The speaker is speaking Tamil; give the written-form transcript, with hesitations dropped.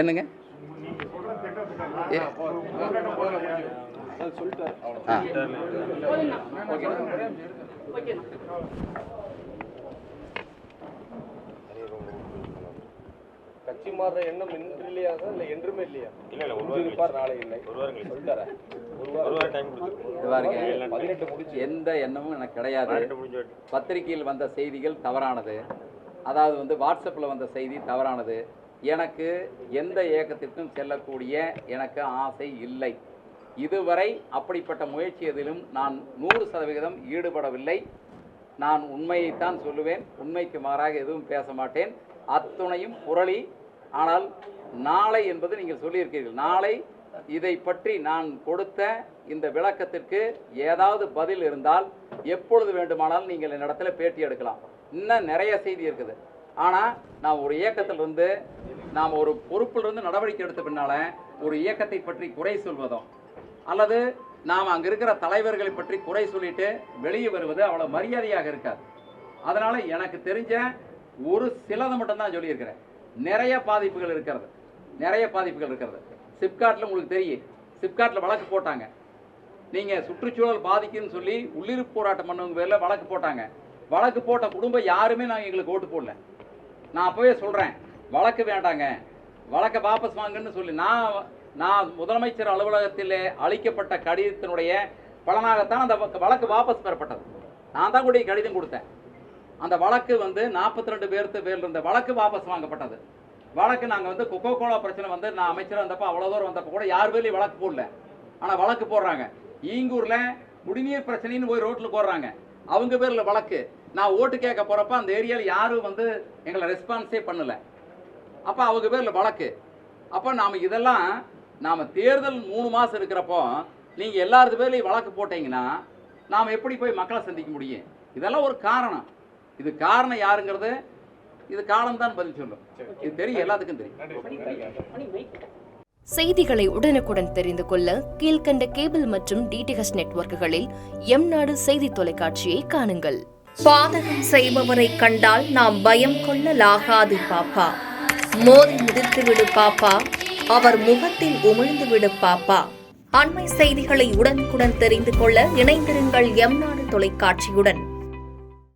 என்னங்க கட்சி மாறுற எண்ணம் இன்றில்லையா இல்ல என்றுமே இல்லையா? இல்ல இல்ல ஒரு வாரம் நாளை இல்லை ஒரு வாரம் சொல்லிட்டாரா? ஒரு வாரம் டைம் கொடுத்து எந்த எண்ணமும் எனக்கு கிடையாது. பத்திரிகையில் வந்த செய்திகள் தவறானது, அதாவது வந்து வாட்ஸ்அப்பில் வந்த செய்தி தவறானது. எனக்கு எந்த இயக்கத்திற்கும் செல்லக்கூடிய எனக்கு ஆசை இல்லை. இதுவரை அப்படிப்பட்ட முயற்சி எதிலும் நான் 100% ஈடுபடவில்லை. நான் உண்மையைத்தான் சொல்லுவேன், உண்மைக்கு மாறாக எதுவும் பேச மாட்டேன். அத்துணையும் புரளி. ஆனால் நாளை என்பது நீங்கள் சொல்லியிருக்கிறீர்கள், நாளை இதை பற்றி நான் கொடுத்த இந்த விளக்கத்திற்கு ஏதாவது பதில் இருந்தால் எப்பொழுது வேண்டுமானாலும் நீங்கள் என்னிடத்துல பேட்டி எடுக்கலாம். இன்னும் நிறைய செய்தி இருக்குது. ஆனால் நான் ஒரு இயக்கத்திலிருந்து நாம் ஒரு பொறுப்பிலிருந்து நடவடிக்கை எடுத்த பின்னால் ஒரு இயக்கத்தை பற்றி குறை சொல்வதோ அல்லது நாம் அங்கே இருக்கிற தலைவர்களை பற்றி குறை சொல்லிட்டு வெளியே வருவது அவ்வளோ மரியாதையாக இருக்காது. அதனால் எனக்கு தெரிஞ்ச ஒரு சிலதை மட்டும்தான் சொல்லியிருக்கிறேன். நிறைய பாதிப்புகள் இருக்கிறது, நிறைய பாதிப்புகள் இருக்கிறது. சிப்காட்டில் உங்களுக்கு தெரியும், சிப்காட்டில் வழக்கு போட்டாங்க. நீங்கள் சுற்றுச்சூழல் பாதிக்குன்னு சொல்லி உள்ளிருப்பு போராட்டம் பண்ணவங்க பேரில் வழக்கு போட்டாங்க. வழக்கு போட்ட குடும்பம் யாருமே நாங்கள் எங்களுக்கு ஓட்டு போடல. நான் அப்போவே சொல்கிறேன், வழக்கு வேண்டாங்க, வழக்கை வாபஸ் வாங்கன்னு சொல்லி நான் முதலமைச்சர் அலுவலகத்தில் அளிக்கப்பட்ட கடிதத்தினுடைய பலனாகத்தான் அந்த வழக்கு வாபஸ் பெறப்பட்டது. நான் தான் கூட கடிதம் கொடுத்தேன். அந்த வழக்கு வந்து 42 பேர் இருந்த வழக்கு வாபஸ் வாங்கப்பட்டது. வழக்கு நாங்கள் வந்து கொக்கோ கோலா பிரச்சனை வந்து நான் அமைச்சராக இருந்தப்போ அவ்வளோ தூரம் வந்தப்போ கூட யார் பேர்லையும் வழக்கு போடல. ஆனால் வழக்கு போடுறாங்க. ஈங்கூரில் குடிநீர் பிரச்சனைன்னு போய் ரோட்டில் போடுறாங்க, அவங்க பேரில் வழக்கு. நான் ஓட்டு கேட்க போகிறப்ப அந்த ஏரியாவில் யாரும் வந்து எங்களை ரெஸ்பான்ஸே பண்ணலை. அப்போ அவங்க பேரில் வழக்கு. அப்போ நாம் தேர்தல் 3 மாதம் இருக்கிறப்போ நீங்கள் எல்லாரு பேர்லையும் வழக்கு போட்டீங்கன்னா நாம் எப்படி போய் மக்களை சந்திக்க முடியும்? இதெல்லாம் ஒரு காரணம். இது காரணம் யாருங்கிறது இது காலம்தான் பதில் சொல்லும். இது தெரியும், எல்லாத்துக்கும் தெரியும். செய்திகளை உடனுக்குடன் தெரிந்து கொள்ள கீழ்கண்ட கேபிள் மற்றும் டிடிஹெச் நெட்வொர்க்குகளில் எம்நாடு செய்தி தொலைக்காட்சியை காணுங்கள். பாதகம் செய்பவரை கண்டால் நாம் பயம் கொள்ளலாகாது பாப்பா. மோதி மிதித்துவிடு பாப்பா, அவர் முகத்தில் உமிழ்ந்துவிடு பாப்பா. அண்மை செய்திகளை உடனுக்குடன் தெரிந்து கொள்ள இணைந்திருங்கள் எம்நாடு தொலைக்காட்சியுடன்.